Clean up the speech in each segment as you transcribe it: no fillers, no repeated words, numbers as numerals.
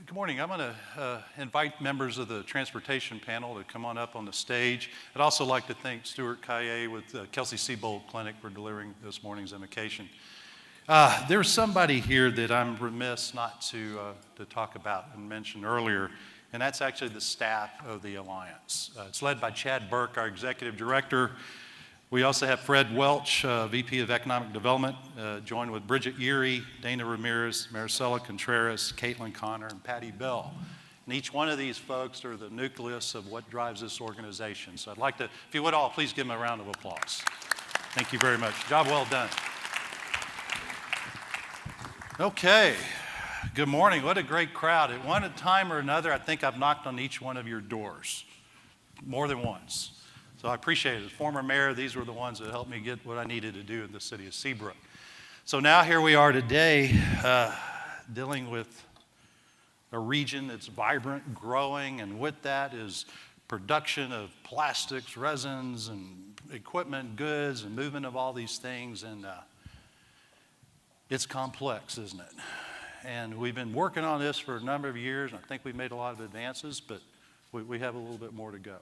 Good morning. I'm going to invite members of the transportation panel to come on up on the stage. I'd also like to thank Stuart Kaye with Kelsey Siebold Clinic for delivering this morning's invocation. There's somebody here that I'm remiss not to talk about and mention earlier, and that's actually the staff of the Alliance. It's led by Chad Burke, our executive director. We also have Fred Welch, VP of Economic Development, joined with Bridget Erie, Dana Ramirez, Maricela Contreras, Caitlin Connor, and Patty Bell. And each one of these folks are the nucleus of what drives this organization. So I'd like to, if you would all, please give them a round of applause. Thank you very much. Job well done. Okay. Good morning. What a great crowd. At one time or another, I think I've knocked on each one of your doors more than once. So I appreciate it. As former mayor, these were the ones that helped me get what I needed to do in the city of Seabrook. So now here we are today dealing with a region that's vibrant, growing, and with that is production of plastics, resins, and equipment, goods, and movement of all these things. And it's complex, isn't it? And we've been working on this for a number of years. I think we've made a lot of advances, but we have a little bit more to go.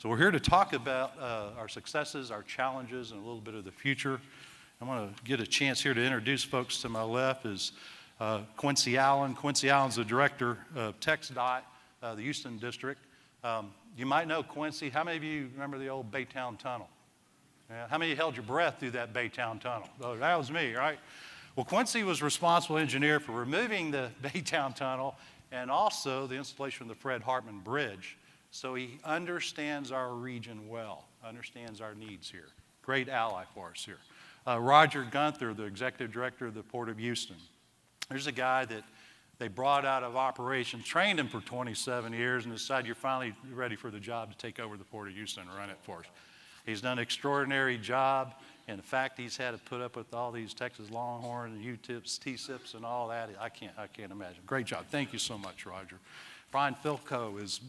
So we're here to talk about our successes, our challenges, and a little bit of the future. I want to get a chance here to introduce folks to my left is Quincy Allen. Quincy Allen's the director of TxDOT, the Houston district. You might know Quincy. How many of you remember the old Baytown Tunnel? Yeah. How many of you held your breath through that Baytown Tunnel? Oh, that was me, right? Well, Quincy was responsible engineer for removing the Baytown Tunnel and also the installation of the Fred Hartman Bridge. So he understands our region well, understands our needs here. Great ally for us here. Roger Gunther, the executive director of the Port of Houston. There's a guy that they brought out of operations, trained him for 27 years, and decided you're finally ready for the job to take over the Port of Houston and run it for us. He's done an extraordinary job. In fact, he's had to put up with all these Texas Longhorn and U-tips, T-sips, and all that. I can't imagine. Great job. Thank you so much, Roger. Brian Filco is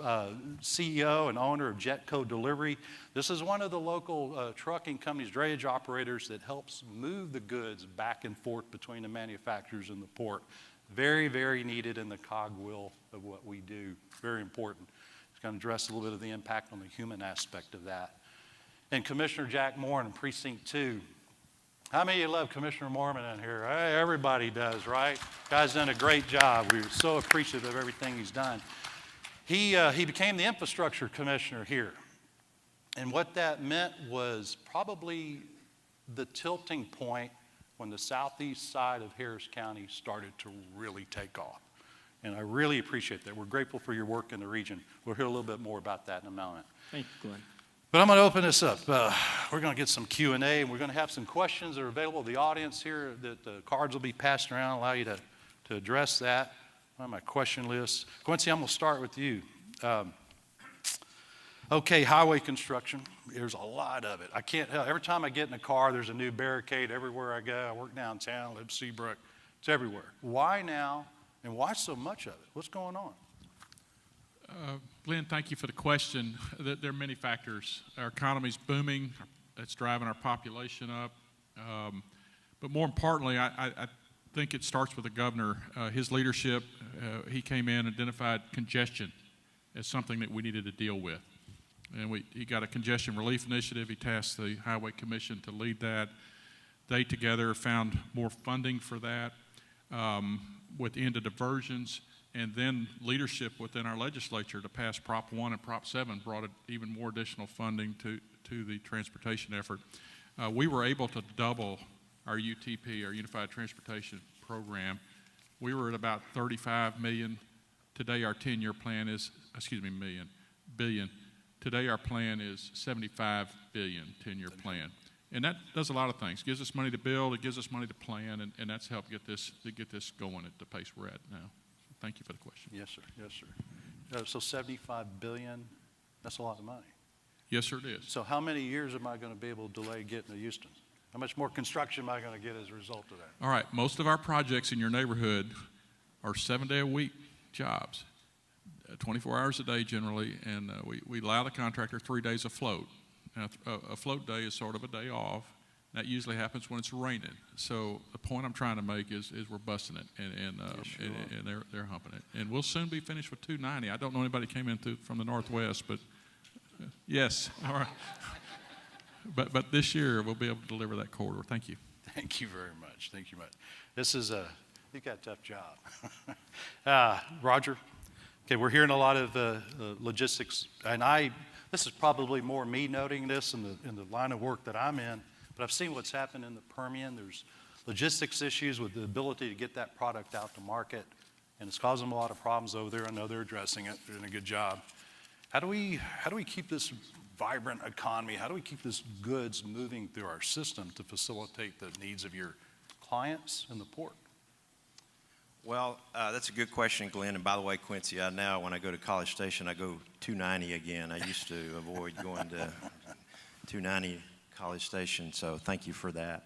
CEO and owner of Jetco Delivery. This is one of the local trucking companies, drayage operators that helps move the goods back and forth between the manufacturers and the port. Very, very needed in the cogwheel of what we do. Very important. It's going to address a little bit of the impact on the human aspect of that. And Commissioner Jack Moore in Precinct 2. How many of you love Commissioner Mormon in here? Hey, everybody does, right? Guy's done a great job. We're so appreciative of everything he's done. He became the infrastructure commissioner here. And what that meant was probably the tilting point when the southeast side of Harris County started to really take off. And I really appreciate that. We're grateful for your work in the region. We'll hear a little bit more about that in a moment. Thank you, Glenn. But I'm going to open this up. We're going to get some Q&A, and we're going to have some questions that are available to the audience here. That the cards will be passed around, allow you to address that on my question list. Quincy, I'm going to start with you. Okay, highway construction. There's a lot of it. I can't help. Every time I get in a car, there's a new barricade everywhere I go. I work downtown, live in Seabrook. It's everywhere. Why now, and why so much of it? What's going on? Glenn, thank you for the question. There are many factors. Our economy's booming. That's driving our population up. But more importantly, I think it starts with the governor. His leadership, he came in and identified congestion as something that we needed to deal with. And he got a congestion relief initiative. He tasked the Highway Commission to lead that. They together found more funding for that with the end of diversions. And then leadership within our legislature to pass Prop 1 and Prop 7 brought even more additional funding to the transportation effort. We were able to double our UTP, our Unified Transportation Program. We were at about 35 million. Today our 10-year plan is, billion. Today our plan is 75 billion, 10-year plan. And that does a lot of things. It gives us money to build, it gives us money to plan, and that's helped get this going at the pace we're at now. Thank you for the question. Yes, sir. Yes, sir. So 75 billion, that's a lot of money. Yes, sir, it is. So how many years am I going to be able to delay getting to Houston? How much more construction am I going to get as a result of that? All right. Most of our projects in your neighborhood are 7-day-a-week jobs, 24 hours a day generally, and we allow the contractor 3 days afloat. Now, a float day is sort of a day off. That usually happens when it's raining. So the point I'm trying to make is we're busting it, and they're humping it. And we'll soon be finished with 290. I don't know anybody came in from the Northwest, but yes, all right. But this year we'll be able to deliver that corridor. Thank you. Thank you very much. Thank you much. This is you've got a tough job. Roger? Okay, we're hearing a lot of logistics, and this is probably more me noting this in the line of work that I'm in, but I've seen what's happened in the Permian. There's logistics issues with the ability to get that product out to market, and it's causing them a lot of problems over there. I know they're addressing it. They're doing a good job. How do we keep this vibrant economy? How do we keep this goods moving through our system to facilitate the needs of your clients in the port? Well, that's a good question, Glenn. And by the way, Quincy, now when I go to College Station, I go 290 again. I used to avoid going to 290 College Station, so thank you for that.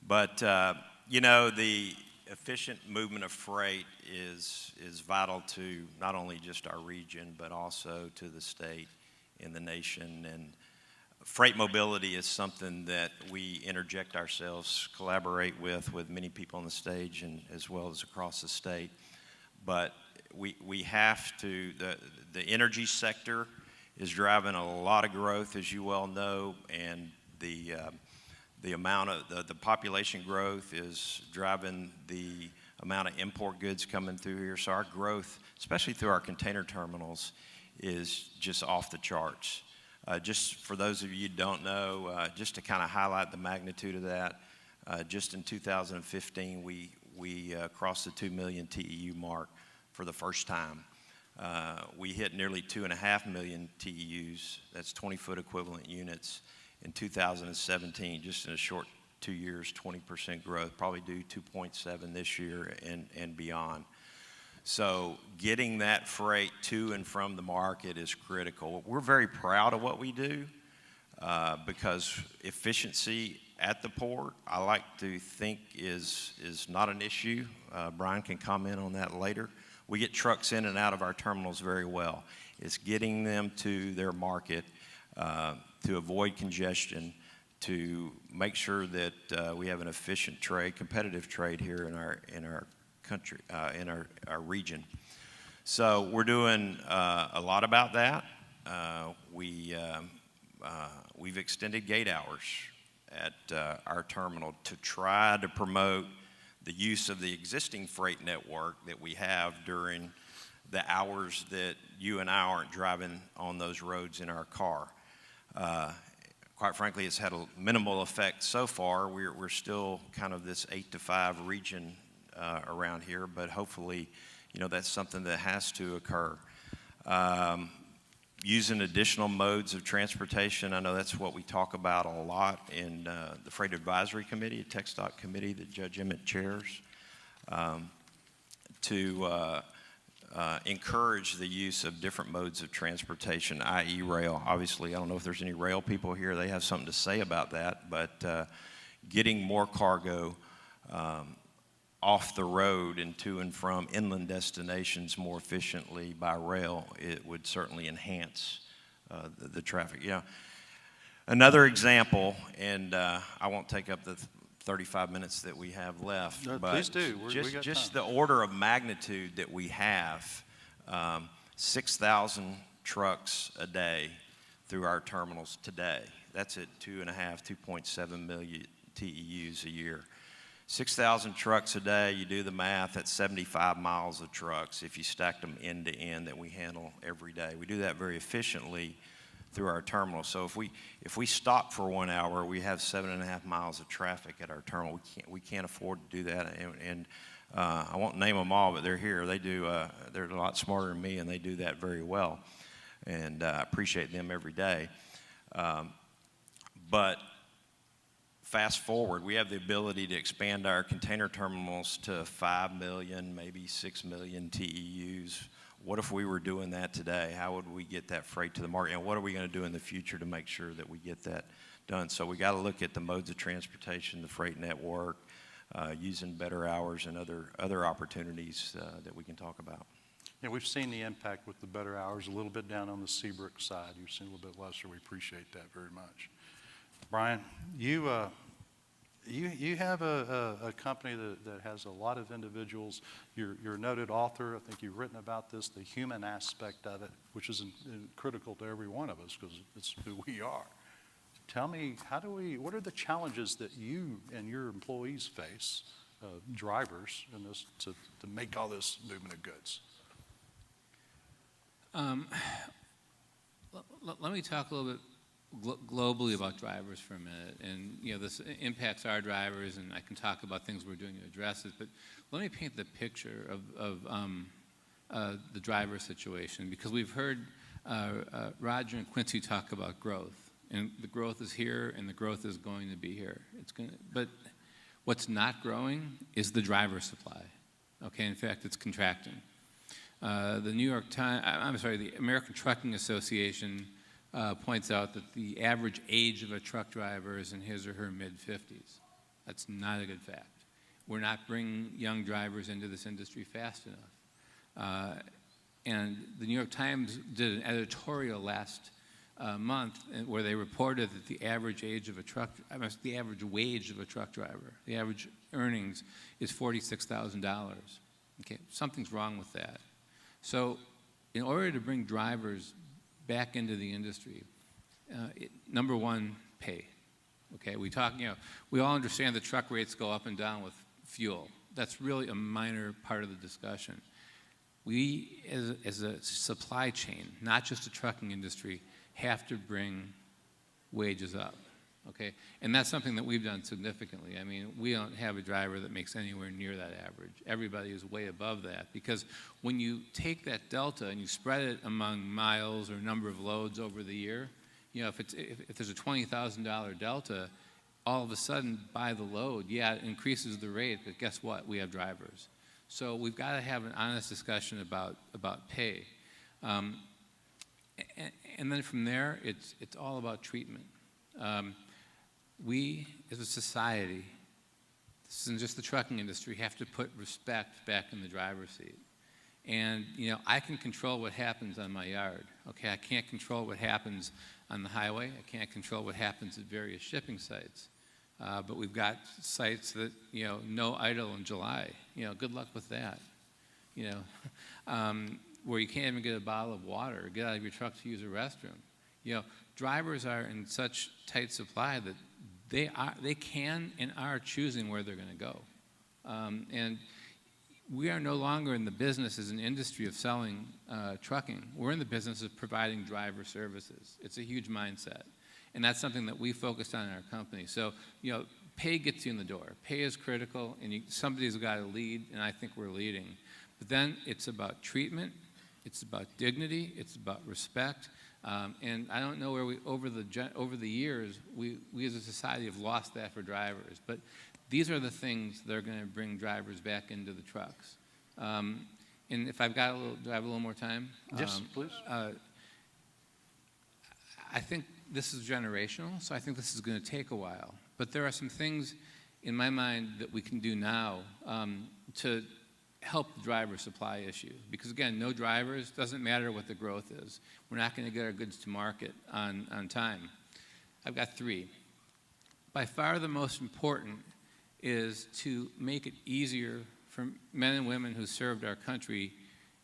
But, the efficient movement of freight is vital to not only just our region, but also to the state and the nation. And freight mobility is something that we interject ourselves, collaborate with many people on the stage and as well as across the state. But we have to, the energy sector is driving a lot of growth, as you well know, and the amount of the population growth is driving the amount of import goods coming through here. So our growth, especially through our container terminals, is just off the charts. Just for those of you who don't know, just to kind of highlight the magnitude of that, just in 2015, we crossed the 2 million TEU mark for the first time. We hit nearly 2.5 million TEUs, that's 20-foot equivalent units, in 2017, just in a short 2 years, 20% growth, probably do 2.7 this year and beyond. So getting that freight to and from the market is critical. We're very proud of what we do because efficiency at the port, I like to think is not an issue. Brian can comment on that later. We get trucks in and out of our terminals very well. It's getting them to their market to avoid congestion, to make sure that we have an efficient trade, competitive trade here in our country, in our region. So we're doing a lot about that. We've extended gate hours at our terminal to try to promote the use of the existing freight network that we have during the hours that you and I aren't driving on those roads in our car. Quite frankly, it's had a minimal effect so far. We're still kind of this 8 to 5 region around here, but hopefully, that's something that has to occur. Using additional modes of transportation, I know that's what we talk about a lot in the Freight Advisory Committee, a TxDOT committee that Judge Emmett chairs, to encourage the use of different modes of transportation, i.e. rail. Obviously, I don't know if there's any rail people here. They have something to say about that, but getting more cargo off the road and to and from inland destinations more efficiently by rail, it would certainly enhance the traffic. Another example, and I won't take up the 35 minutes that we have left, No, but please do. just the order of magnitude that we have, 6,000 trucks a day through our terminals today. That's at 2.7 million TEUs a year. 6,000 trucks a day, you do the math, that's 75 miles of trucks if you stack them end to end that we handle every day. We do that very efficiently through our terminal. So if we stop for 1 hour, we have 7.5 miles of traffic at our terminal. We can't afford to do that. And I won't name them all, but they're here. They do. They're a lot smarter than me, and they do that very well. And I appreciate them every day. But fast forward, we have the ability to expand our container terminals to 5 million, maybe 6 million TEUs. What if we were doing that today? How would we get that freight to the market? And what are we going to do in the future to make sure that we get that done? So we got to look at the modes of transportation, the freight network, using better hours and other opportunities that we can talk about. Yeah, we've seen the impact with the better hours a little bit down on the Seabrook side. You've seen a little bit lesser. We appreciate that very much. Brian, you have a company that has a lot of individuals. You're a noted author. I think you've written about this, the human aspect of it, which is critical to every one of us because it's who we are. Tell me, what are the challenges that you and your employees face, drivers, in this to make all this movement of goods? Let me talk a little bit globally about drivers for a minute, and this impacts our drivers, and I can talk about things we're doing to address it. But let me paint the picture of the driver situation, because we've heard Roger and Quincy talk about growth, and the growth is here, and the growth is going to be here. But what's not growing is the driver supply. Okay, in fact, it's contracting. The American Trucking Association points out that the average age of a truck driver is in his or her mid-50s. That's not a good fact. We're not bringing young drivers into this industry fast enough. And the New York Times did an editorial last month where they reported that the average wage of a truck driver, the average earnings is $46,000. Okay, something's wrong with that. So in order to bring drivers back into the industry, number one, pay. Okay, we all understand that truck rates go up and down with fuel. That's really a minor part of the discussion. We, as a supply chain, not just a trucking industry, have to bring wages up. Okay, and that's something that we've done significantly. I mean, we don't have a driver that makes anywhere near that average. Everybody is way above that, because when you take that delta and you spread it among miles or number of loads over the year, if there's a $20,000 delta, all of a sudden by the load, it increases the rate, but guess what? We have drivers. So we've got to have an honest discussion about pay, and then from there, it's all about treatment. We, as a society, this isn't just the trucking industry, have to put respect back in the driver's seat. And, I can control what happens on my yard. Okay, I can't control what happens on the highway. I can't control what happens at various shipping sites. But we've got sites that, no idle in July. Good luck with that. Where you can't even get a bottle of water or get out of your truck to use a restroom. Drivers are in such tight supply that they can and are choosing where they're going to go. And we are no longer in the business as an industry of selling trucking. We're in the business of providing driver services. It's a huge mindset. And that's something that we focused on in our company. So, pay gets you in the door. Pay is critical, and somebody's got to lead, and I think we're leading. But then it's about treatment, it's about dignity, it's about respect. And I don't know where over the years, we as a society have lost that for drivers. But these are the things that are going to bring drivers back into the trucks. And if do I have a little more time? Yes, please. I think this is generational, so I think this is going to take a while. But there are some things in my mind that we can do now to help the driver supply issue. Because again, no drivers, doesn't matter what the growth is. We're not going to get our goods to market on time. I've got three. By far the most important is to make it easier for men and women who served our country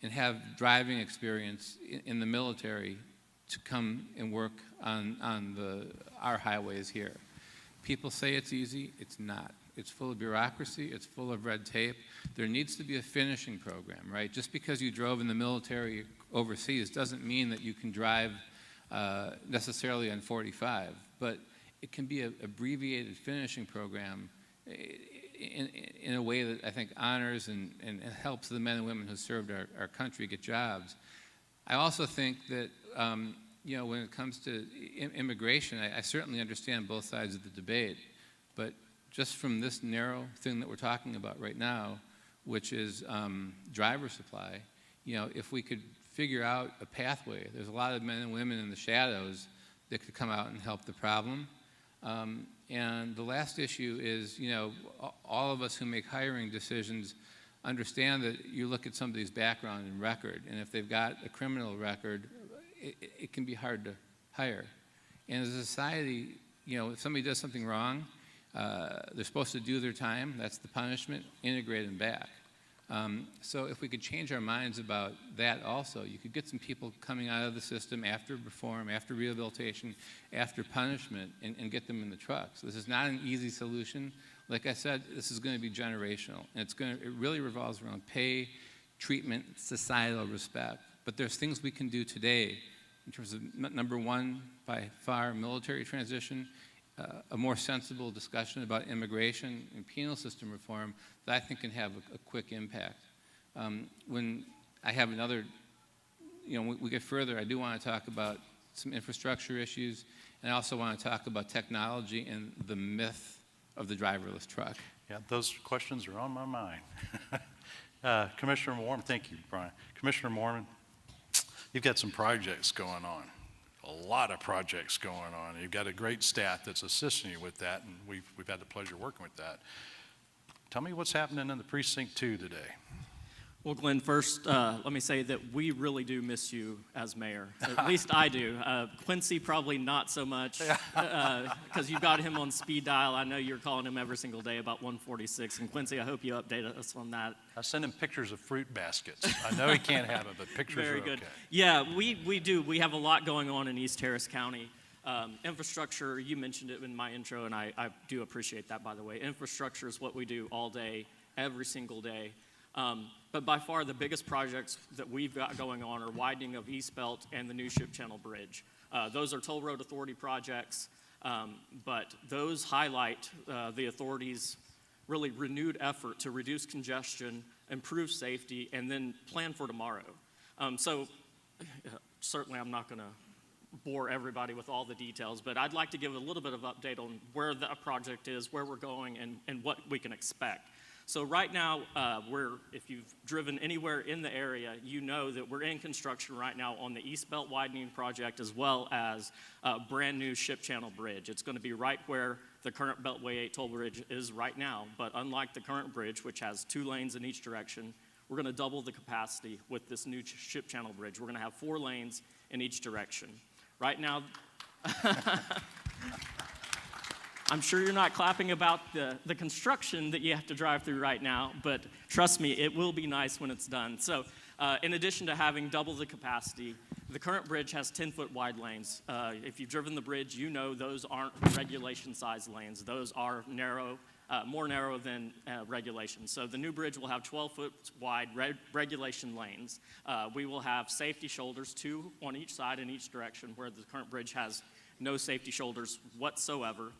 and have driving experience in the military to come and work on our highways here. People say it's easy, it's not. It's full of bureaucracy, it's full of red tape. There needs to be a finishing program, right? Just because you drove in the military overseas doesn't mean that you can drive necessarily on 45, but it can be an abbreviated finishing program in a way that I think honors and helps the men and women who served our country get jobs. I also think that when it comes to immigration, I certainly understand both sides of the debate, but just from this narrow thing that we're talking about right now, which is driver supply, if we could figure out a pathway, there's a lot of men and women in the shadows that could come out and help the problem. And the last issue is, all of us who make hiring decisions understand that you look at somebody's background and record, and if they've got a criminal record, it can be hard to hire. And as a society, if somebody does something wrong, they're supposed to do their time. That's the punishment. Integrate them back. So if we could change our minds about that also, you could get some people coming out of the system after reform, after rehabilitation, after punishment, and get them in the trucks. This is not an easy solution. Like I said, this is going to be generational, and it really revolves around pay, treatment, societal respect. But there's things we can do today in terms of, number one, by far, military transition, a more sensible discussion about immigration and penal system reform that I think can have a quick impact. When I have another, we get further, I do want to talk about some infrastructure issues, and I also want to talk about technology and the myth of the driverless truck. Yeah, those questions are on my mind. Commissioner Mormon, thank you, Brian. Commissioner Mormon, you've got some projects going on. A lot of projects going on. You've got a great staff that's assisting you with that, and we've had the pleasure of working with that. Tell me what's happening in the Precinct 2 today. Well, Glenn, first, let me say that we really do miss you as mayor. At least I do. Quincy, probably not so much, because you've got him on speed dial. I know you're calling him every single day about 146. And Quincy, I hope you update us on that. I send him pictures of fruit baskets. I know he can't have it, but pictures Very are good. okay. Yeah, we do. We have a lot going on in East Harris County. Infrastructure, you mentioned it in my intro, and I do appreciate that, by the way. Infrastructure is what we do all day, every single day. But by far the biggest projects that we've got going on are widening of East Belt and the new Ship Channel Bridge. Those are Toll Road Authority projects, but those highlight the authority's really renewed effort to reduce congestion, improve safety, and then plan for tomorrow. Certainly I'm not going to bore everybody with all the details, but I'd like to give a little bit of update on where the project is, where we're going, and what we can expect. So right now, if you've driven anywhere in the area, you know that we're in construction right now on the East Belt widening project, as well as a brand new Ship Channel Bridge. It's going to be right where the current Beltway 8 toll bridge is right now, but unlike the current bridge, which has 2 lanes in each direction, we're going to double the capacity with this new Ship Channel Bridge. We're going to have 4 lanes in each direction. Right now, I'm sure you're not clapping about the construction that you have to drive through right now, but trust me, it will be nice when it's done. So in addition to having double the capacity, the current bridge has 10-foot wide lanes. If you've driven the bridge, you know those aren't regulation-sized lanes. Those are narrow, more narrow than regulation. So the new bridge will have 12-foot wide regulation lanes. We will have safety shoulders, 2 on each side in each direction, where the current bridge has no safety shoulders whatsoever.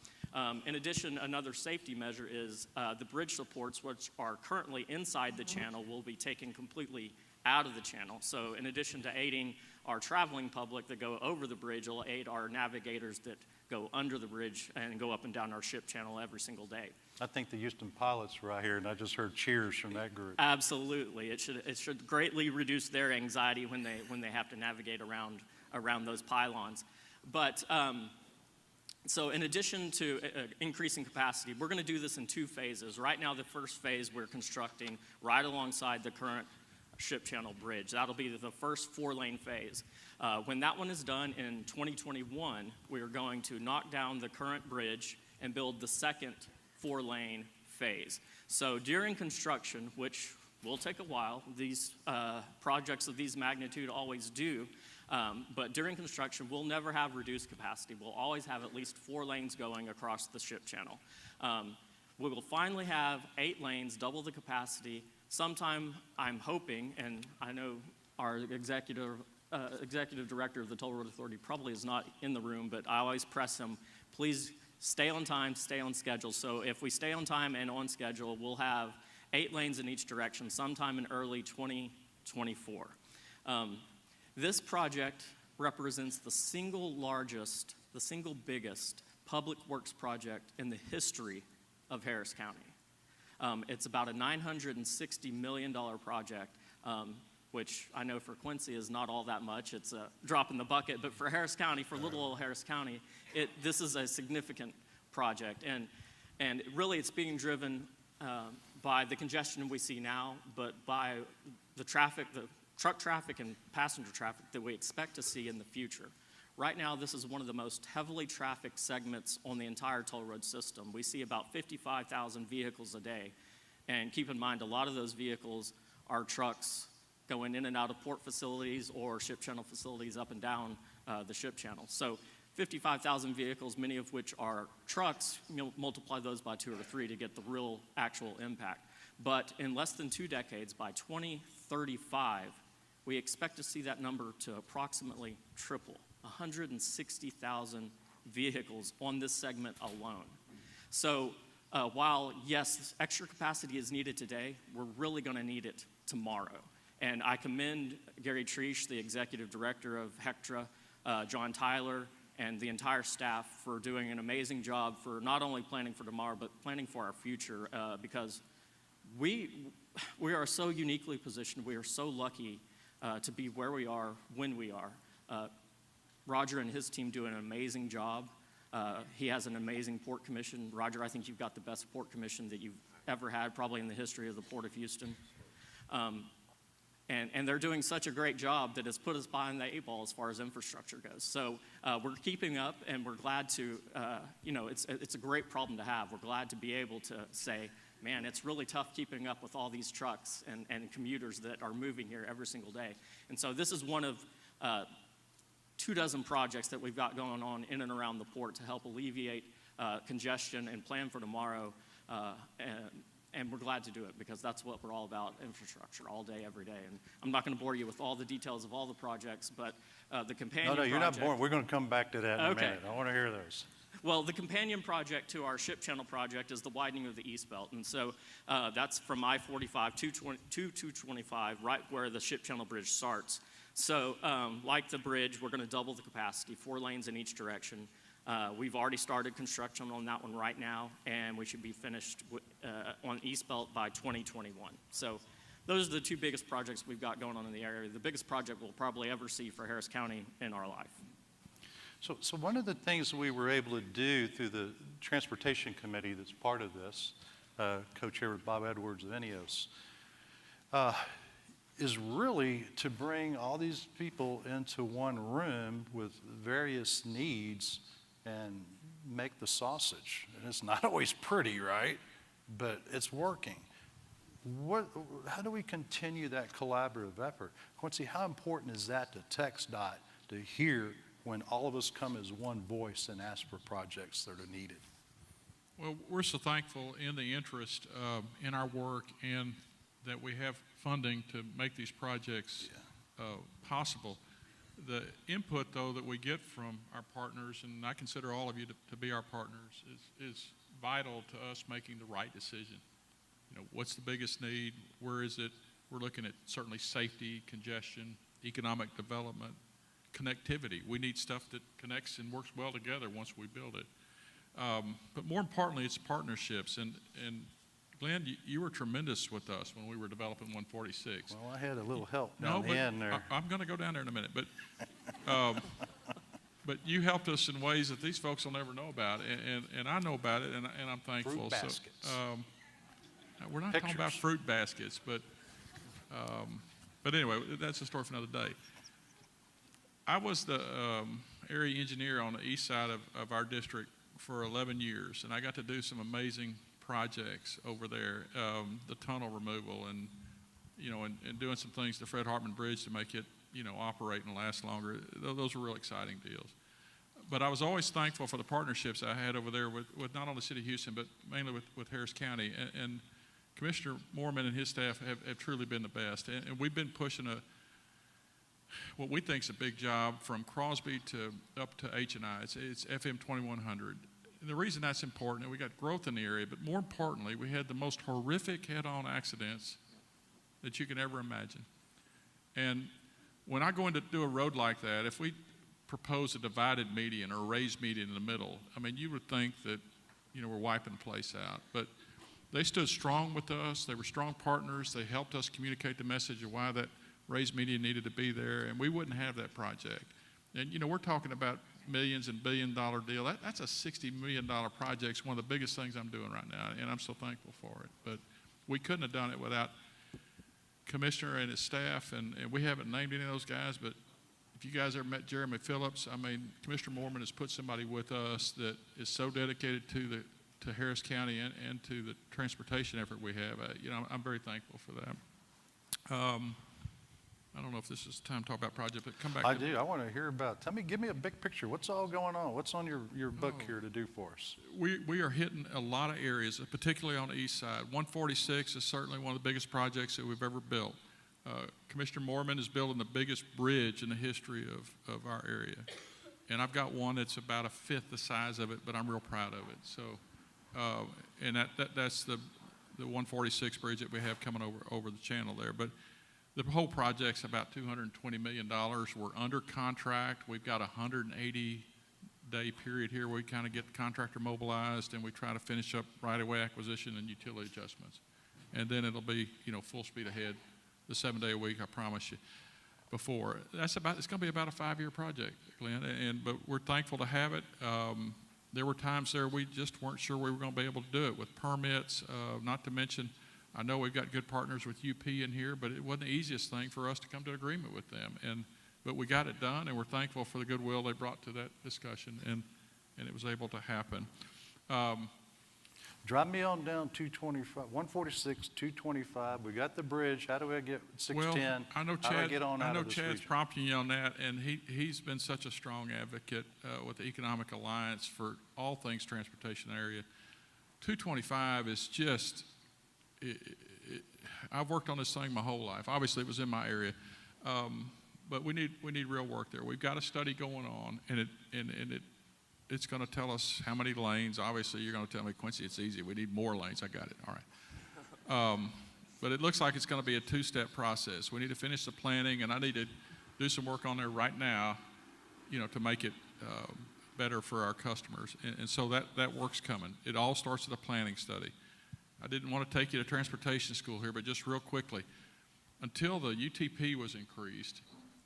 In addition, another safety measure is the bridge supports, which are currently inside the channel, will be taken completely out of the channel. So in addition to aiding our traveling public that go over the bridge, it'll aid our navigators that go under the bridge and go up and down our ship channel every single day. I think the Houston pilots were out here, and I just heard cheers from that group. Absolutely. It should greatly reduce their anxiety when they have to navigate around those pylons. But so in addition to increasing capacity, we're going to do this in 2 phases. Right now, the first phase we're constructing right alongside the current Ship Channel Bridge. That'll be the first 4-lane phase. When that one is done in 2021, we are going to knock down the current bridge and build the second 4-lane phase. So during construction, which will take a while, these projects of these magnitude always do, but during construction, we'll never have reduced capacity. We'll always have at least 4 lanes going across the ship channel. We will finally have 8 lanes, double the capacity. Sometime, I'm hoping, and I know our executive director of the Toll Road Authority probably is not in the room, but I always press him, please stay on time, stay on schedule. So if we stay on time and on schedule, we'll have 8 lanes in each direction sometime in early 2024. This project represents the single largest, the single biggest public works project in the history of Harris County. It's about a $960 million project, which I know for Quincy is not all that much. It's a drop in the bucket, but for Harris County, for little old Harris County, this is a significant project. And really it's being driven by the congestion we see now, but by the traffic, the truck traffic and passenger traffic that we expect to see in the future. Right now, this is one of the most heavily trafficked segments on the entire toll road system. We see about 55,000 vehicles a day. And keep in mind, a lot of those vehicles are trucks going in and out of port facilities or ship channel facilities up and down the ship channel. So 55,000 vehicles, many of which are trucks, multiply those by 2 or 3 to get the real actual impact. But in less than 2 decades, by 2035, we expect to see that number to approximately triple, 160,000 vehicles on this segment alone. So while, yes, extra capacity is needed today, we're really going to need it tomorrow. And I commend Gary Treesh, the executive director of HECTRA, John Tyler, and the entire staff for doing an amazing job for not only planning for tomorrow, but planning for our future, because we are so uniquely positioned. We are so lucky to be where we are when we are. Roger and his team do an amazing job. He has an amazing port commission. Roger, I think you've got the best port commission that you've ever had, probably in the history of the Port of Houston. And they're doing such a great job that it's put us behind the 8 ball as far as infrastructure goes. So we're keeping up, and we're glad to, it's a great problem to have. We're glad to be able to say, man, it's really tough keeping up with all these trucks and commuters that are moving here every single day. And so this is one of 24 projects that we've got going on in and around the port to help alleviate congestion and plan for tomorrow. And we're glad to do it because that's what we're all about, infrastructure, all day, every day. And I'm not going to bore you with all the details of all the projects, but the companion No, you're not project- boring. We're going to come back to that in a Okay. minute. I want to hear those. Well, the companion project to our ship channel project is the widening of the East Belt. And so that's from I-45 to 225, right where the ship channel bridge starts. So like the bridge, we're going to double the capacity, 4 lanes in each direction. We've already started construction on that one right now, and we should be finished on East Belt by 2021. So those are the 2 biggest projects we've got going on in the area. The biggest project we'll probably ever see for Harris County in our life. So one of the things we were able to do through the Transportation Committee that's part of this, co-chaired with Bob Edwards of INEOS, is really to bring all these people into one room with various needs and make the sausage. And it's not always pretty, right? But it's working. How do we continue that collaborative effort? Quincy, how important is that to TxDOT to hear when all of us come as one voice and ask for projects that are needed? Well, we're so thankful in the interest in our work and that we have funding to make these projects possible. The input, though, that we get from our partners, and I consider all of you to be our partners, is vital to us making the right decision. You know, what's the biggest need? Where is it? We're looking at certainly safety, congestion, economic development, connectivity. We need stuff that connects and works well together once we build it. But more importantly, it's partnerships. And Glenn, you were tremendous with us when we were developing 146. Well, I had a little help down the end there. I'm going to go down there in a minute. But you helped us in ways that these folks will never know about, and I know about it, and I'm thankful. Fruit baskets. So, we're not Pictures. talking about fruit baskets, but anyway, that's a story for another day. I was the area engineer on the east side of our district for 11 years, and I got to do some amazing projects over there, the tunnel removal and doing some things to Fred Hartman Bridge to make it, operate and last longer. Those were real exciting deals. But I was always thankful for the partnerships I had over there with not only the City of Houston, but mainly with Harris County. And Commissioner Moorman and his staff have truly been the best. And we've been pushing what we think is a big job from Crosby up to H&I. It's FM 2100. And the reason that's important, and we got growth in the area, but more importantly, we had the most horrific head-on accidents that you can ever imagine. And when I go in to do a road like that, if we propose a divided median or a raised median in the middle, I mean, you would think that, we're wiping the place out. But they stood strong with us. They were strong partners. They helped us communicate the message of why that raised median needed to be there, and we wouldn't have that project. And, we're talking about millions and billion-dollar deal. That's a $60 million project. It's one of the biggest things I'm doing right now, and I'm so thankful for it. But we couldn't have done it without Commissioner and his staff, and we haven't named any of those guys, but if you guys ever met Jeremy Phillips, I mean, Commissioner Mormon has put somebody with us that is so dedicated to Harris County and to the transportation effort we have. I'm very thankful for that. I don't know if this is time to talk about project, but come back. I do. I want to hear about, give me a big picture. What's all going on? What's on your book here to do for us? We are hitting a lot of areas, particularly on the east side. 146 is certainly one of the biggest projects that we've ever built. Commissioner Mormon is building the biggest bridge in the history of our area. And I've got one that's about a fifth the size of it, but I'm real proud of it. So, and that's the 146 bridge that we have coming over the channel there. But the whole project's about $220 million. We're under contract. We've got a 180-day period here where we kind of get the contractor mobilized and we try to finish up right-of-way acquisition and utility adjustments. And then it'll be, full speed ahead the 7 day a week, I promise you. Before it's going to be about a 5-year project, Glenn. But we're thankful to have it. There were times there we just weren't sure we were going to be able to do it with permits. Not to mention, I know we've got good partners with UP in here, but it wasn't the easiest thing for us to come to an agreement with them. But we got it done, and we're thankful for the goodwill they brought to that discussion, and it was able to happen. Drive me on down 225, 146, 225. We got the bridge. How do I get 610? Well, I know How do I get on out of this Chad's region? prompting you on that, and he's been such a strong advocate with the Economic Alliance for all things transportation area. 225 is just, I've worked on this thing my whole life. Obviously, it was in my area, but we need real work there. We've got a study going on, and it's going to tell us how many lanes. Obviously, you're going to tell me, Quincy, it's easy. We need more lanes. I got it. All right. But it looks like it's going to be a 2-step process. We need to finish the planning, and I need to do some work on there right now, to make it better for our customers. And so that work's coming. It all starts with a planning study. I didn't want to take you to transportation school here, but just real quickly, until the UTP was increased,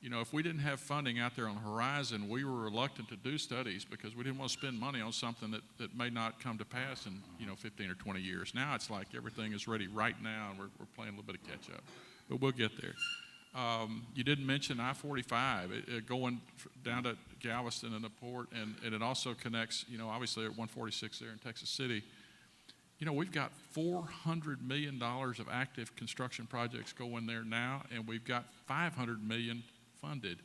if we didn't have funding out there on the horizon, we were reluctant to do studies because we didn't want to spend money on something that may not come to pass in 15 or 20 years. Now it's like everything is ready right now, and we're playing a little bit of catch up, but we'll get there. You didn't mention I-45 going down to Galveston and the port, and it also connects, obviously at 146 there in Texas City. We've got $400 million of active construction projects going there now, and we've got $500 million funded.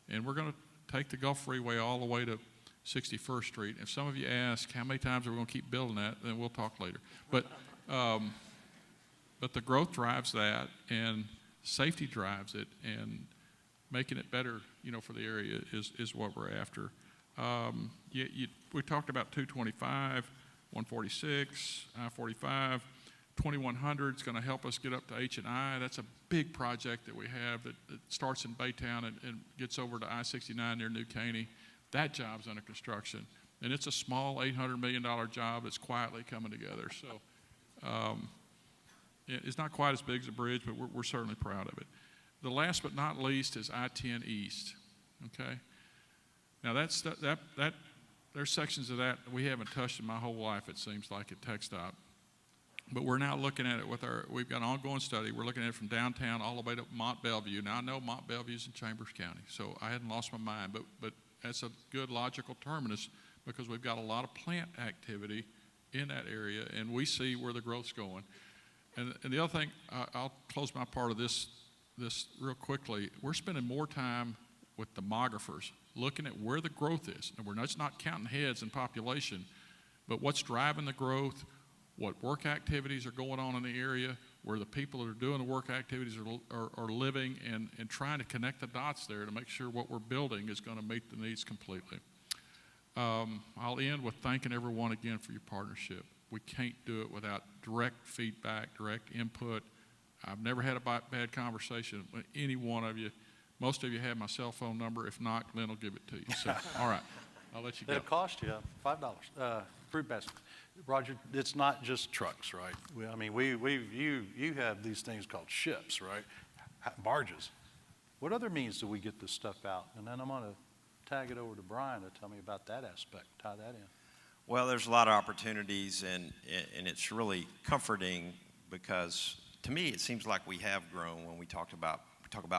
And we're going to take the Gulf Freeway all the way to 61st Street. If some of you ask how many times are we going to keep building that, then we'll talk later. But the growth drives that, and safety drives it, and making it better, for the area is what we're after. We talked about 225. 146, I-45, 2100 is going to help us get up to H&I. That's a big project that we have that starts in Baytown and gets over to I-69 near New Caney. That job's under construction, and it's a small $800 million job that's quietly coming together. So it's not quite as big as a bridge, but we're certainly proud of it. The last but not least is I-10 East. Okay, now there's sections of that we haven't touched in my whole life, it seems like, at TxDOT. But we're now looking at it we've got an ongoing study. We're looking at it from downtown all the way to Mont Belvieu. Now, I know Mont Belview's in Chambers County, so I hadn't lost my mind, but that's a good logical terminus because we've got a lot of plant activity in that area, and we see where the growth's going. And the other thing, I'll close my part of this real quickly. We're spending more time with demographers, looking at where the growth is. And we're just not counting heads and population, but what's driving the growth, what work activities are going on in the area, where the people that are doing the work activities are living, and trying to connect the dots there to make sure what we're building is going to meet the needs completely. I'll end with thanking everyone again for your partnership. We can't do it without direct feedback, direct input. I've never had a bad conversation with any one of you. Most of you have my cell phone number. If not, Glenn will give it to you. So, all right, I'll let you go. It'll cost you $5. Fruit basket. Roger, it's not just trucks, right? You have these things called ships, right? Barges. What other means do we get this stuff out? And then I'm going to tag it over to Brian to tell me about that aspect, tie that in. Well, there's a lot of opportunities, and it's really comforting because, to me, it seems like we have grown when we talk about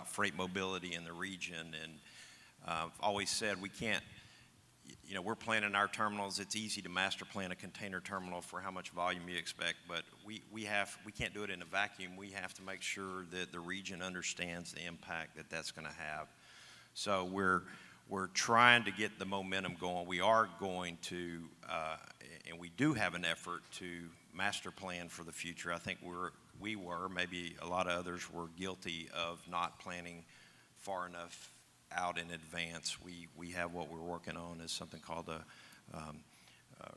freight mobility in the region, I've always said we can't, we're planning our terminals. It's easy to master plan a container terminal for how much volume you expect, but we can't do it in a vacuum. We have to make sure that the region understands the impact that that's going to have. So we're trying to get the momentum going. We are going to, and we do have an effort to master plan for the future. I think we were, maybe a lot of others were guilty of not planning far enough out in advance. We have what we're working on is something called a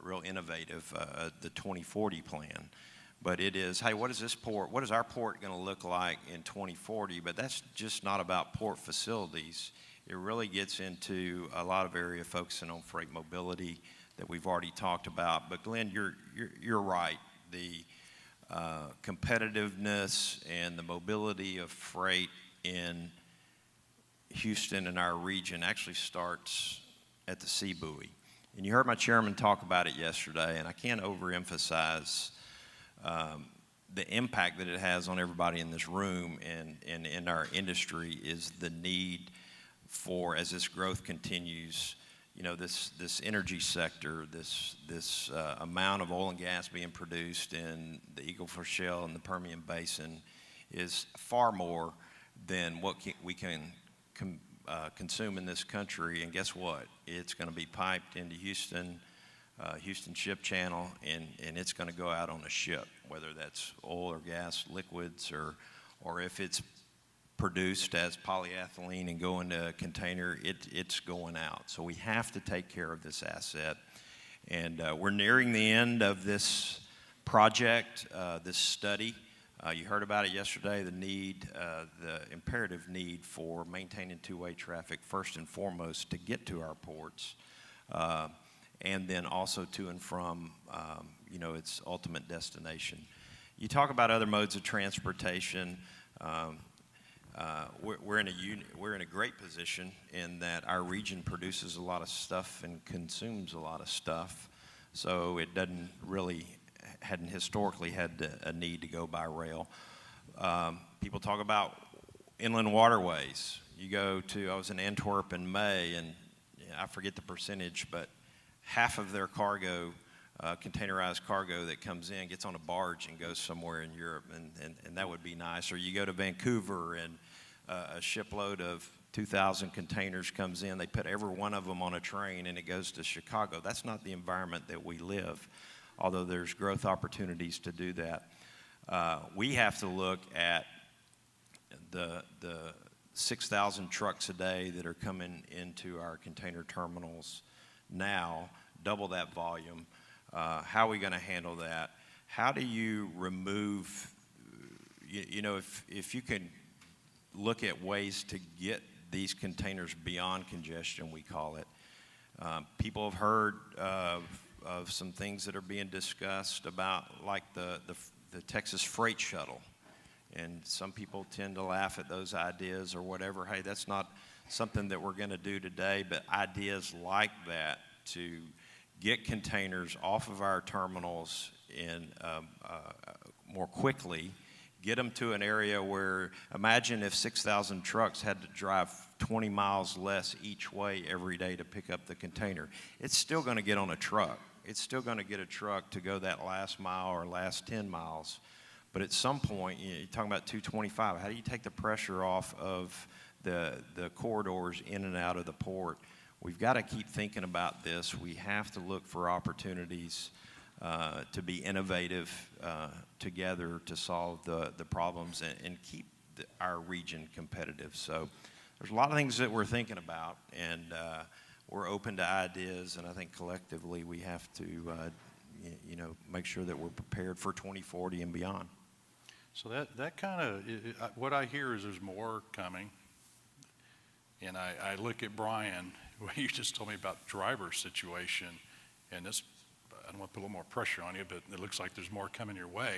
real innovative, the 2040 plan. But it is, hey, what is our port going to look like in 2040? But that's just not about port facilities. It really gets into a lot of area focusing on freight mobility that we've already talked about. But Glenn, you're right. The competitiveness and the mobility of freight in Houston and our region actually starts at the sea buoy. And you heard my chairman talk about it yesterday, and I can't overemphasize the impact that it has on everybody in this room and in our industry is the need for, as this growth continues, this energy sector, this amount of oil and gas being produced in the Eagle Ford Shale and the Permian Basin is far more than what we can consume in this country. And guess what? It's going to be piped into Houston Ship Channel, and it's going to go out on a ship, whether that's oil or gas, liquids, or if it's produced as polyethylene and go into a container, it's going out. So we have to take care of this asset. And we're nearing the end of this project, this study. You heard about it yesterday, the imperative need for maintaining two-way traffic first and foremost to get to our ports, and then also to and from, its ultimate destination. You talk about other modes of transportation. We're in a great position in that our region produces a lot of stuff and consumes a lot of stuff, so it hadn't historically had a need to go by rail. People talk about inland waterways. I was in Antwerp in May, and I forget the percentage, but half of their cargo, containerized cargo that comes in, gets on a barge and goes somewhere in Europe, and that would be nice. Or you go to Vancouver and a shipload of 2,000 containers comes in. They put every one of them on a train and it goes to Chicago. That's not the environment that we live, although there's growth opportunities to do that. We have to look at the 6,000 trucks a day that are coming into our container terminals now, double that volume. How are we going to handle that? How do you remove, if you can look at ways to get these containers beyond congestion, we call it. People have heard of some things that are being discussed about, like the Texas freight shuttle. And some people tend to laugh at those ideas or whatever. Hey, that's not something that we're going to do today, but ideas like that to get containers off of our terminals more quickly, get them to an area where, imagine if 6,000 trucks had to drive 20 miles less each way every day to pick up the container. It's still going to get on a truck. It's still going to get a truck to go that last mile or last 10 miles. But at some point, you're talking about 225. How do you take the pressure off of the corridors in and out of the port? We've got to keep thinking about this. We have to look for opportunities to be innovative together to solve the problems and keep our region competitive. So there's a lot of things that we're thinking about, and we're open to ideas, and I think collectively we have to make sure that we're prepared for 2040 and beyond. So that kind of, what I hear is there's more coming. And I look at Brian, what you just told me about the driver situation, and this, I don't want to put a little more pressure on you, but it looks like there's more coming your way.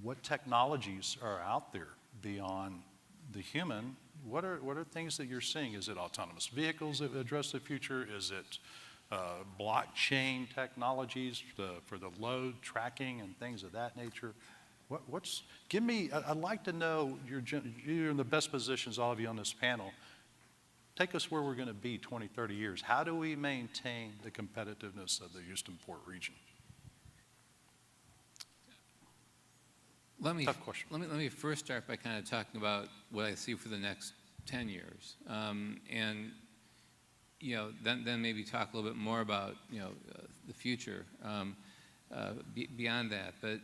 What technologies are out there beyond the human? What are things that you're seeing? Is it autonomous vehicles that address the future? Is it blockchain technologies for the load tracking and things of that nature? I'd like to know, you're in the best positions, all of you on this panel. take us where we're going to be 20, 30 years. How do we maintain the competitiveness of the Houston Port region? Tough question. Let me first start by kind of talking about what I see for the next 10 years. And, then maybe talk a little bit more about, the future beyond that. But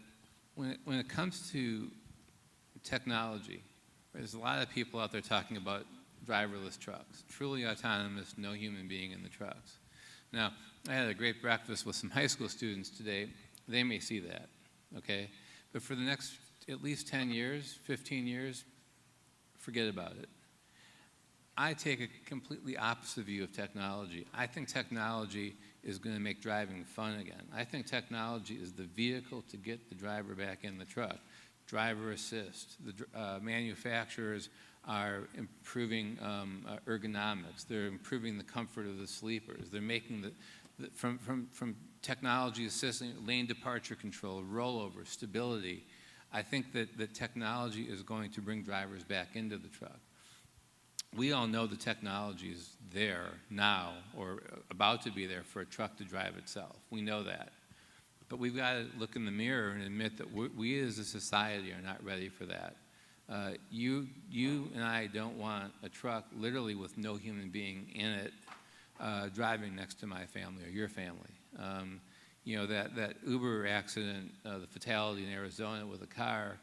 when it comes to technology, there's a lot of people out there talking about driverless trucks, truly autonomous, no human being in the trucks. Now, I had a great breakfast with some high school students today. They may see that, okay? But for the next at least 10 years, 15 years, forget about it. I take a completely opposite view of technology. I think technology is going to make driving fun again. I think technology is the vehicle to get the driver back in the truck. Driver assist. The manufacturers are improving ergonomics. They're improving the comfort of the sleepers. They're making from technology assisting lane departure control, rollover, stability. I think that technology is going to bring drivers back into the truck. We all know the technology is there now or about to be there for a truck to drive itself. We know that. But we've got to look in the mirror and admit that we as a society are not ready for that. You and I don't want a truck literally with no human being in it driving next to my family or your family. That Uber accident, the fatality in Arizona with a car,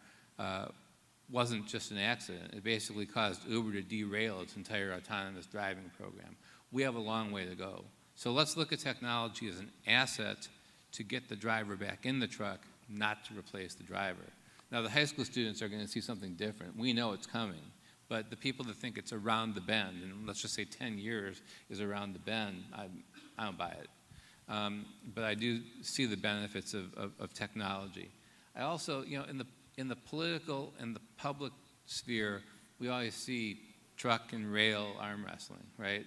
wasn't just an accident. It basically caused Uber to derail its entire autonomous driving program. We have a long way to go. So let's look at technology as an asset to get the driver back in the truck, not to replace the driver. Now, the high school students are going to see something different. We know it's coming. But the people that think it's around the bend, and let's just say 10 years is around the bend, I don't buy it. But I do see the benefits of technology. I also, in the political and the public sphere, we always see truck and rail arm wrestling, right?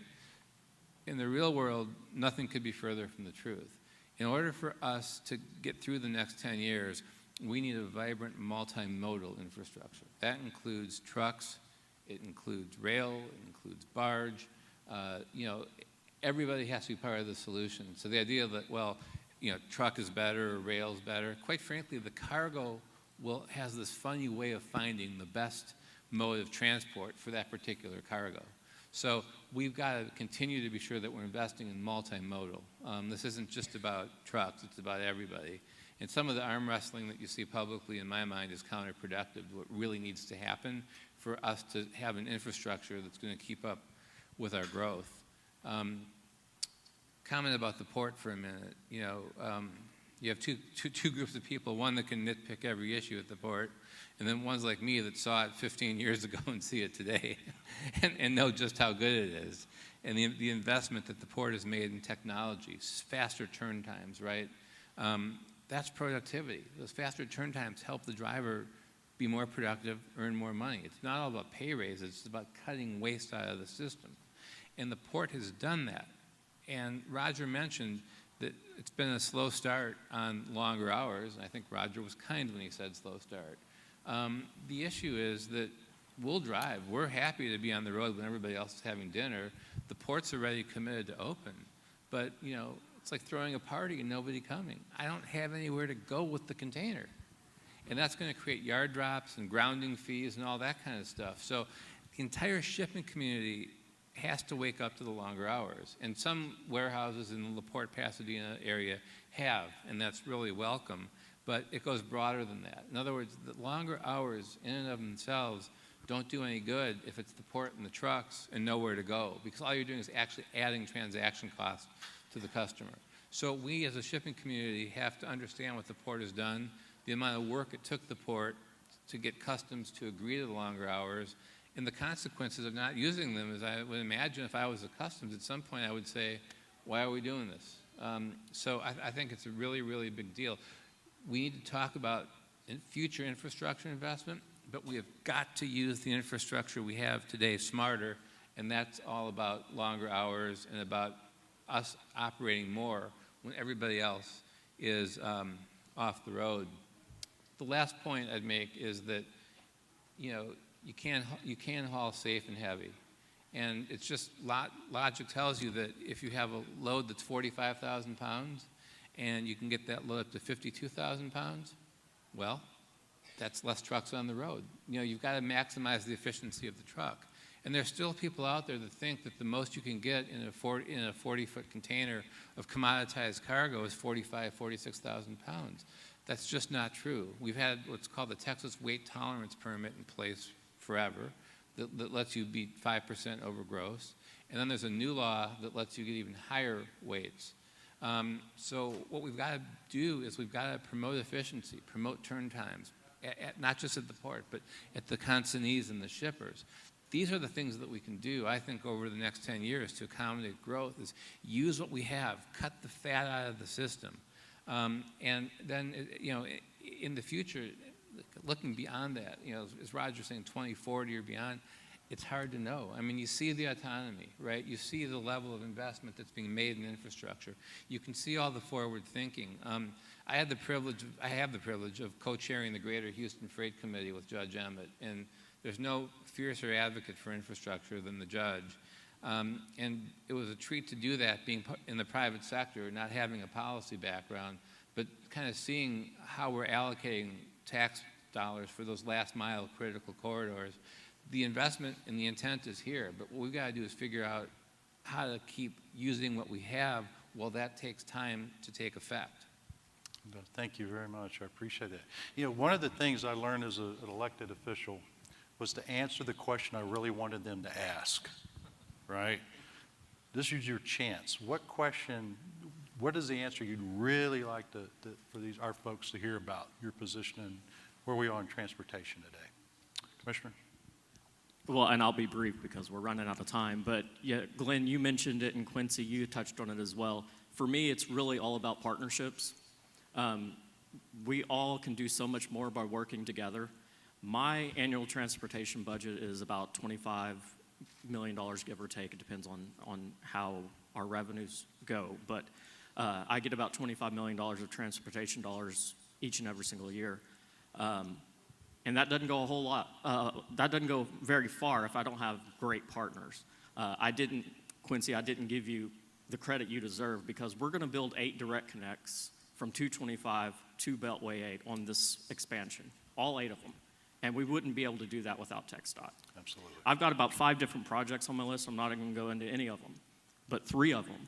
In the real world, nothing could be further from the truth. In order for us to get through the next 10 years, we need a vibrant multimodal infrastructure. That includes trucks, it includes rail, it includes barge. Everybody has to be part of the solution. So the idea that, truck is better or rail is better, quite frankly, the cargo has this funny way of finding the best mode of transport for that particular cargo. So we've got to continue to be sure that we're investing in multimodal. This isn't just about trucks, it's about everybody. And some of the arm wrestling that you see publicly, in my mind, is counterproductive. What really needs to happen for us to have an infrastructure that's going to keep up with our growth. Comment about the port for a minute. You have two groups of people, one that can nitpick every issue at the port, and then ones like me that saw it 15 years ago and see it today and know just how good it is. And the investment that the port has made in technology, faster turn times, right? That's productivity. Those faster turn times help the driver be more productive, earn more money. It's not all about pay raises, it's about cutting waste out of the system. And the port has done that. And Roger mentioned that it's been a slow start on longer hours, and I think Roger was kind when he said slow start. The issue is that we'll drive. We're happy to be on the road when everybody else is having dinner. The port's already committed to open, but it's like throwing a party and nobody coming. I don't have anywhere to go with the container, and that's going to create yard drops and grounding fees and all that kind of stuff. So the entire shipping community has to wake up to the longer hours. And some warehouses in the La Porte, Pasadena area have, and that's really welcome, but it goes broader than that. In other words, the longer hours in and of themselves don't do any good if it's the port and the trucks and nowhere to go, because all you're doing is actually adding transaction costs to the customer. So we as a shipping community have to understand what the port has done, the amount of work it took the port to get customs to agree to the longer hours, and the consequences of not using them. As I would imagine, if I was at customs, at some point I would say, why are we doing this? So I think it's a really, really big deal. We need to talk about future infrastructure investment, but we have got to use the infrastructure we have today smarter, and that's all about longer hours and about us operating more when everybody else is off the road. The last point I'd make is that, you can haul safe and heavy. And it's just logic tells you that if you have a load that's 45,000 pounds and you can get that load up to 52,000 pounds, well, that's less trucks on the road. You know, you've got to maximize the efficiency of the truck. And there's still people out there that think that the most you can get in a 40-foot container of commoditized cargo is 46,000 pounds. That's just not true. We've had what's called the Texas Weight Tolerance Permit in place forever that lets you beat 5% over gross. And then there's a new law that lets you get even higher weights. So what we've got to do is we've got to promote efficiency, promote turn times, not just at the port, but at the consignees and the shippers. These are the things that we can do, I think, over the next 10 years to accommodate growth, is use what we have, cut the fat out of the system. And then, you know, in the future, looking beyond that, you know, as Roger's saying, 2040 or beyond, it's hard to know. I mean, you see the autonomy, right? You see the level of investment that's being made in infrastructure. You can see all the forward thinking. I have the privilege of co-chairing the Greater Houston Freight Committee with Judge Emmett, and there's no fiercer advocate for infrastructure than the judge. And it was a treat to do that, being in the private sector, not having a policy background, but kind of seeing how we're allocating tax dollars for those last mile critical corridors. The investment and the intent is here, but what we've got to do is figure out how to keep using what we have while that takes time to take effect. Thank you very much. I appreciate that. You know, one of the things I learned as an elected official was to answer the question I really wanted them to ask, right? This is your chance. What is the answer you'd really like for our folks to hear about your position and where we are in transportation today? Commissioner? Well, and I'll be brief because we're running out of time, but yeah, Glenn, you mentioned it, and Quincy, you touched on it as well. For me, it's really all about partnerships. We all can do so much more by working together. My annual transportation budget is about $25 million, give or take. It depends on how our revenues go. But I get about $25 million of transportation dollars each and every single year. And that doesn't go a whole lot. That doesn't go very far if I don't have great partners. Quincy, I didn't give you the credit you deserve, because we're going to build 8 direct connects from 225 to Beltway 8 on this expansion, all 8 of them. And we wouldn't be able to do that without TxDOT. Absolutely. I've got about 5 different projects on my list. I'm not even going to go into any of them. But 3 of them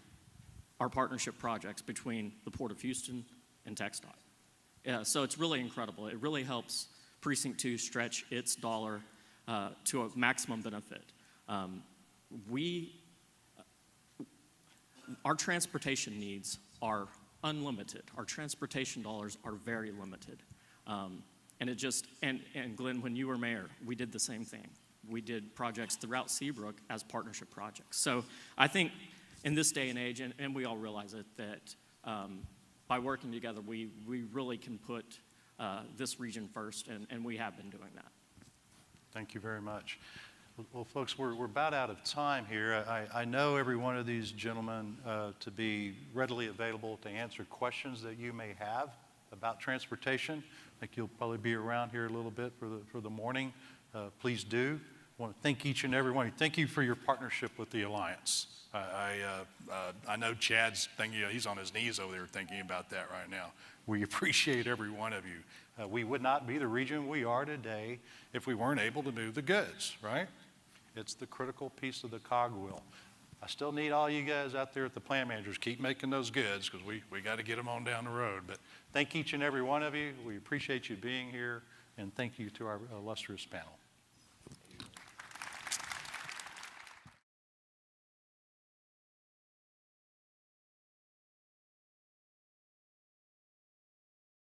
are partnership projects between the Port of Houston and TxDOT. Yeah, so it's really incredible. It really helps Precinct 2 stretch its dollar to a maximum benefit. Our transportation needs are unlimited. Our transportation dollars are very limited. And Glenn, when you were mayor, we did the same thing. We did projects throughout Seabrook as partnership projects. So I think in this day and age, and we all realize it, that by working together, we really can put this region first, and we have been doing that. Thank you very much. Well, folks, we're about out of time here. I know every one of these gentlemen to be readily available to answer questions that you may have about transportation. I think you'll probably be around here a little bit for the morning. Please do. I want to thank each and every one. Thank you for your partnership with the Alliance. I know Chad's thinking, he's on his knees over there thinking about that right now. We appreciate every one of you. We would not be the region we are today if we weren't able to move the goods, right? It's the critical piece of the cogwheel. I still need all you guys out there at the plant managers. Keep making those goods, because we got to get them on down the road. But thank each and every one of you. We appreciate you being here, and thank you to our illustrious panel.